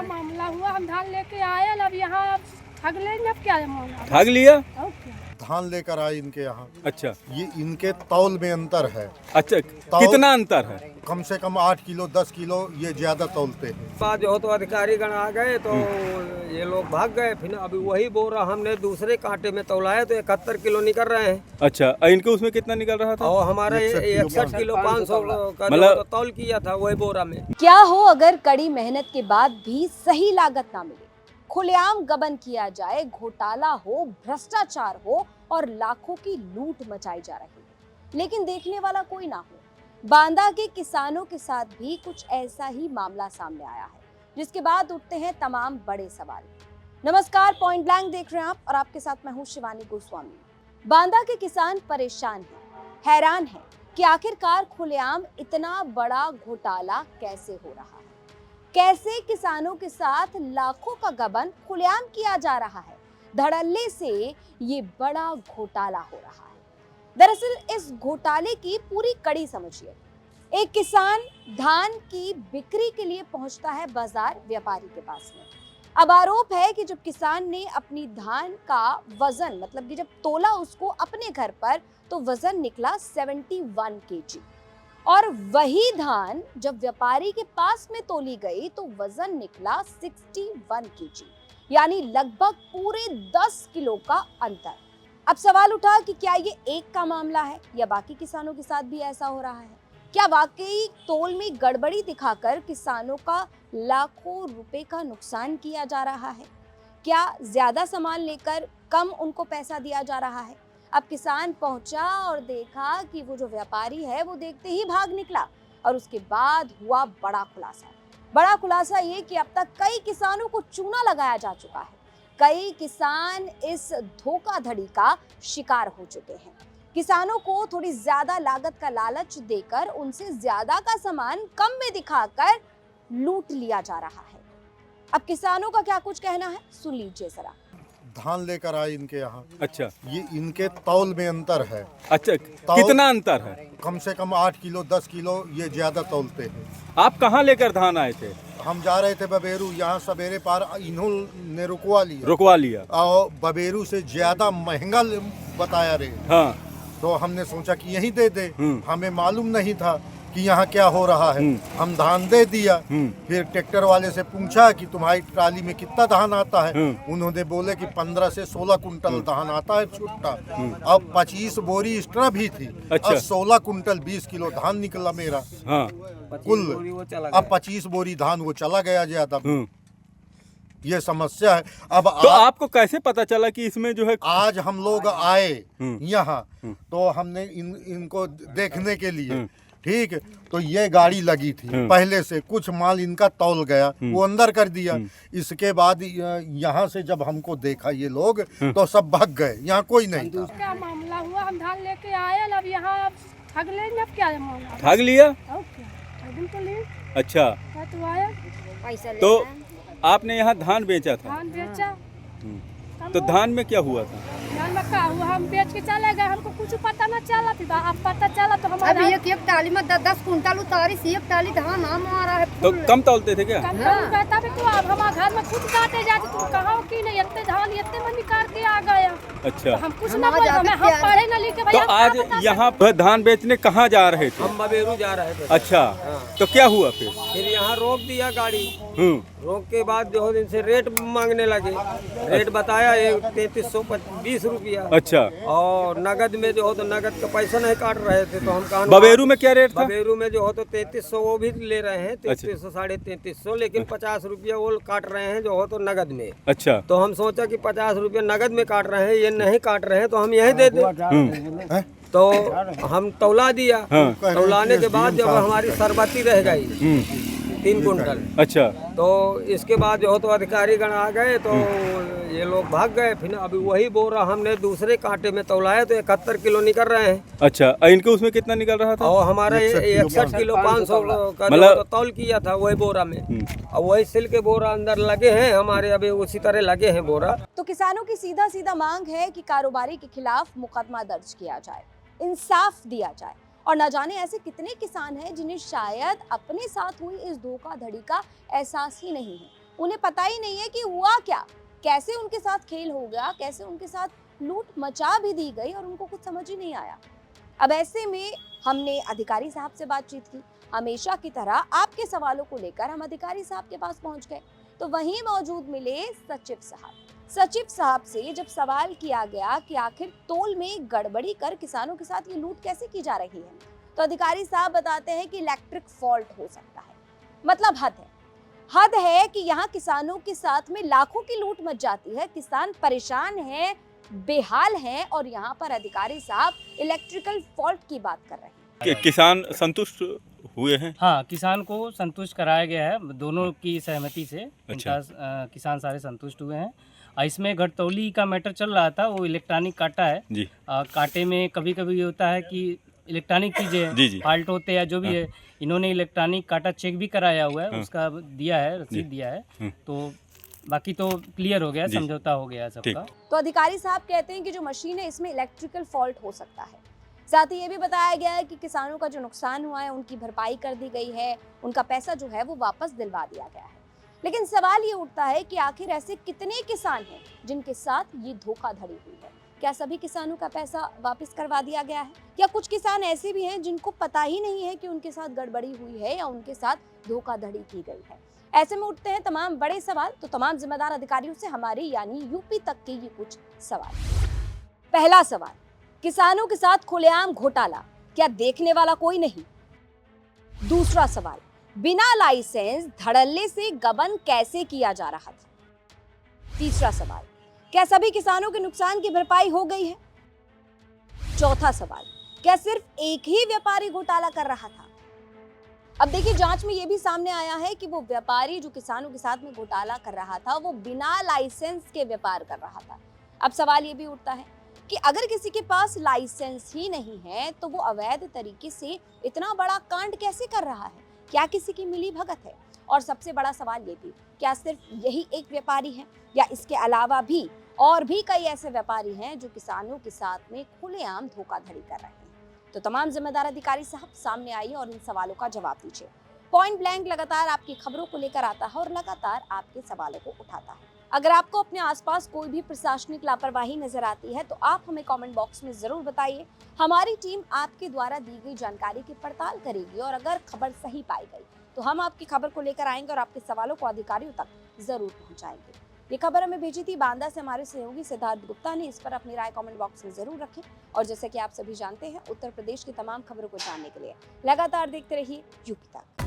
मामला हुआ, हम धान लेके आए, अब यहाँ अब ठग लेंगे, अब क्या मामला? ठग लिया? और क्या? धान लेकर आए इनके यहाँ। अच्छा ये इनके तौल में अंतर है। अच्छा, कितना अंतर है? कम से कम 8 किलो 10 किलो ये ज्यादा तौलते हैं। बाद जो तो अधिकारी गण आ गए तो ये लोग भाग गए। फिर अभी वही बोरा हमने दूसरे कांटे में तौलाया तो 71 किलो निकल रहे हैं। अच्छा, इनके उसमें कितना निकल रहा था? और हमारे 61 किलो 500 का मतलब जो तौल किया था वही बोरा में। क्या हो अगर कड़ी मेहनत के बाद भी सही लागत ना मिले, खुलेआम गबन किया जाए, घोटाला हो, भ्रष्टाचार हो और लाखों की लूट मचाई जा रही, लेकिन देखने वाला कोई ना हो। बांदा के किसानों के साथ भी कुछ ऐसा ही मामला सामने आया है, जिसके बाद उठते हैं तमाम बड़े सवाल। नमस्कार, पॉइंट ब्लैंक देख रहे हैं आप और आपके साथ मैं हूं शिवानी गोस्वामी। बांदा के किसान परेशान हैं, हैरान हैं कि आखिरकार खुलेआम इतना बड़ा घोटाला कैसे हो रहा है, कैसे किसानों के साथ लाखों का गबन खुलेआम किया जा रहा है। धड़ल्ले से ये बड़ा घोटाला हो रहा है। दरअसल इस घोटाले की पूरी कड़ी समझिए। एक किसान धान की बिक्री के लिए पहुंचता है बाजार व्यापारी के पास में। अब आरोप है कि जब किसान ने अपनी धान का वजन, मतलब कि जब तोला उसको अपने घर पर, तो वजन निकला 71 kg, और वही धान जब व्यापारी के पास में तोली गई तो वजन निकला 61 kg, यानी लगभग पूरे 10 किलो का अंतर। अब सवाल उठा कि क्या ये एक का मामला है या बाकी किसानों के साथ भी ऐसा हो रहा है? क्या वाकई तोल में गड़बड़ी दिखाकर किसानों का लाखों रुपए का नुकसान किया जा रहा है? क्या ज्यादा सामान लेकर कम उनको पैसा दिया जा रहा है? अब किसान पहुंचा और देखा कि वो जो व्यापारी है वो देखते ही भाग निकला, और उसके बाद हुआ बड़ा खुलासा। बड़ा खुलासा ये कि अब तक कई किसानों को चूना लगाया जा चुका है। कई किसान इस धोखाधड़ी का शिकार हो चुके हैं। किसानों को थोड़ी ज्यादा लागत का लालच देकर उनसे ज्यादा का सामान कम में दिखाकर लूट लिया जा रहा है। अब किसानों का क्या कुछ कहना है, सुन लीजिए जरा। धान लेकर आए इनके यहाँ। अच्छा ये इनके तौल में अंतर है। अच्छा, कितना अंतर है? कम से कम 8 किलो 10 किलो ये ज्यादा तौलते हैं। आप कहाँ लेकर धान आए थे? हम जा रहे थे बबेरू, यहाँ सवेरे पार इन्होंने रुकवा लिया और बबेरू से ज्यादा महंगा बताया रे। हाँ। तो हमने सोचा कि यही दे दे। हमें मालूम नहीं था कि यहाँ क्या हो रहा है। हम धान दे दिया। फिर ट्रैक्टर वाले से पूछा कि तुम्हारी ट्राली में कितना धान आता है। उन्होंने बोले कि 15 से 16 कुंटल धान आता है छुट्टा। अब 25 बोरी एक्स्ट्रा भी थी। अच्छा। अब 16 कुंटल 20 किलो धान निकला मेरा। हाँ। कुल अब 25 बोरी धान वो चला गया ज्यादा। ये समस्या है। अब तो आपको कैसे पता चला कि इसमें जो है? आज हम लोग आए यहाँ, तो हमने इनको देखने के लिए, ठीक, तो ये गाड़ी लगी थी पहले से, कुछ माल इनका तौल गया, वो अंदर कर दिया। इसके बाद यहाँ से जब हमको देखा ये लोग तो सब भाग गए, यहाँ कोई नहीं था। क्या मामला हुआ, हम धान लेके आए, अब यहाँ अब ठग लेंगे, अब क्या मामला? ठग लिया? और क्या, ठगन तो ले। अच्छा, तो आया पैसा तो आपने यहाँ धान बेचा था? धान बेचा। तो धान में क्या हुआ था? धान में क्या हुआ, हम बेच के चले गए, हमको कुछ पता न चला था। अब पता चला तो अब हमारा एक टाली में 10 कुंटल उतारी, एक टाली धान हम आ रहा है। तो कम तौलते थे क्या? कम कहता भी, तो अब हमारे घर में खुद काटे जाते, तुम कहो कि नहीं इतने धान इतने में निकाल के आ गया। अच्छा, हम कुछ ना बोले, हम पढ़े न लिखे तो भैया। आज यहाँ पर धान बेचने कहाँ जा रहे थे? हम बबेरू जा रहे थे। अच्छा, तो क्या हुआ फिर? फिर यहाँ रोक दिया गाड़ी। रोक के बाद जो है इनसे रेट मांगने लगे। रेट बताया 3320 रुपया। अच्छा, और नगद में जो हो तो नगद का पैसा नहीं काट रहे थे। तो हम कहा बबेरू में क्या रेट था? बबेरू में जो हो तो 3300 वो भी ले रहे हैं, 3300 3350, लेकिन 50 रुपया वो काट रहे हैं जो हो तो नगद में। अच्छा, तो हम सोचा कि 50 रुपया नगद में काट रहे हैं, ये नहीं काट रहे हैं तो हम यही दे दें। तो हम तौला दिया। तौलाने के बाद जब हमारी सरबती रह गई 3 कुंटल। अच्छा, तो इसके बाद जो हो तो अधिकारी गण आ गए तो ये लोग भाग गए। फिर अभी वही बोरा हमने दूसरे कांटे में तौलाया तो 71 किलो निकल रहे हैं। अच्छा, इनके उसमें कितना निकल रहा था? और हमारे 61 किलो 500 का मतलब जो तौल किया था वही बोरा में। और वही सिल के बोरा अंदर लगे हैं हमारे, अभी उसी तरह लगे हैं बोरा। तो किसानों की सीधा सीधा मांग है कि कारोबारी के खिलाफ मुकदमा दर्ज किया जाए, इंसाफ दिया जाए, और न जाने ऐसे कितने किसान हैं जिन्हें शायद अपने साथ हुई इस धोखाधड़ी का एहसास ही नहीं है। उन्हें पता ही नहीं है कि हुआ क्या, कैसे उनके साथ खेल हो गया, कैसे उनके साथ लूट मचा भी दी गई और उनको कुछ समझ ही नहीं आया। अब ऐसे में हमने अधिकारी साहब से बातचीत की। हमेशा की तरह आपके सवालों को लेकर हम अधिकारी साहब के पास पहुंच गए, तो वहीं मौजूद मिले सचिव साहब। सचिव साहब से जब सवाल किया गया कि आखिर तोल में गड़बड़ी कर किसानों के साथ ये लूट कैसे की जा रही है, तो अधिकारी साहब बताते हैं कि इलेक्ट्रिक फॉल्ट हो सकता है। मतलब हद है कि यहाँ किसानों के साथ में लाखों की लूट मच जाती है, किसान परेशान हैं, बेहाल हैं, और यहाँ पर अधिकारी साहब इलेक्ट्रिकल फॉल्ट की बात कर रहे हैं। किसान संतुष्ट हुए हैं? हाँ, किसान को संतुष्ट कराया गया है, दोनों की सहमति से। अच्छा। किसान सारे संतुष्ट हुए हैं। इसमें घटतौली का मैटर चल रहा था, वो इलेक्ट्रॉनिक काटा है जी। काटे में कभी कभी ये होता है कि इलेक्ट्रॉनिक चीज़ें जी। फॉल्ट होते हैं, जो भी है। इन्होंने इलेक्ट्रॉनिक काटा चेक भी कराया हुआ है, उसका दिया है, रसीद दिया है, तो बाकी तो क्लियर हो गया, समझौता हो गया सबका। तो अधिकारी साहब कहते हैं कि जो मशीन है इसमें इलेक्ट्रिकल फॉल्ट हो सकता है। साथ ही ये भी बताया गया है कि किसानों का जो नुकसान हुआ है उनकी भरपाई कर दी गई है, उनका पैसा जो है वो वापस दिलवा दिया गया है। लेकिन सवाल ये उठता है कि आखिर ऐसे कितने किसान हैं जिनके साथ ये धोखाधड़ी हुई है? क्या सभी किसानों का पैसा वापस करवा दिया गया है, या कुछ किसान ऐसे भी हैं जिनको पता ही नहीं है कि उनके साथ गड़बड़ी हुई है या उनके साथ धोखाधड़ी की गई है? ऐसे में उठते हैं तमाम बड़े सवाल। तो तमाम जिम्मेदार अधिकारियों से हमारे यानी यूपी तक के ये कुछ सवाल। पहला सवाल, किसानों के साथ खुलेआम घोटाला, क्या देखने वाला कोई नहीं? दूसरा सवाल, बिना लाइसेंस धड़ल्ले से गबन कैसे किया जा रहा था? तीसरा सवाल, क्या सभी किसानों के नुकसान की भरपाई हो गई है? चौथा सवाल, क्या सिर्फ एक ही व्यापारी घोटाला कर रहा था? अब देखिए, जांच में यह भी सामने आया है कि वो व्यापारी जो किसानों के साथ में घोटाला कर रहा था वो बिना लाइसेंस के व्यापार कर रहा था। अब सवाल ये भी उठता है कि अगर किसी के पास लाइसेंस ही नहीं है तो वो अवैध तरीके से इतना बड़ा कांड कैसे कर रहा है? क्या किसी की मिली भगत है? और सबसे बड़ा सवाल ये भी, क्या सिर्फ यही एक व्यापारी है या इसके अलावा भी और भी कई ऐसे व्यापारी हैं जो किसानों के साथ में खुलेआम धोखाधड़ी कर रहे हैं? तो तमाम जिम्मेदार अधिकारी साहब सामने आइए और इन सवालों का जवाब दीजिए। पॉइंट ब्लैंक लगातार आपकी खबरों को लेकर आता है और लगातार आपके सवालों को उठाता है। अगर आपको अपने आसपास कोई भी प्रशासनिक लापरवाही नजर आती है तो आप हमें कमेंट बॉक्स में जरूर बताइए। हमारी टीम आपके द्वारा दी गई जानकारी की पड़ताल करेगी और अगर खबर सही पाई गई तो हम आपकी खबर को लेकर आएंगे और आपके सवालों को अधिकारियों तक जरूर पहुंचाएंगे। ये खबर हमें भेजी थी बांदा से हमारे सहयोगी सिद्धार्थ गुप्ता ने। इस पर अपनी राय कमेंट बॉक्स में जरूर रखें। और जैसे कि आप सभी जानते हैं, उत्तर प्रदेश की तमाम खबरों को जानने के लिए लगातार देखते रहिए यूपी तक।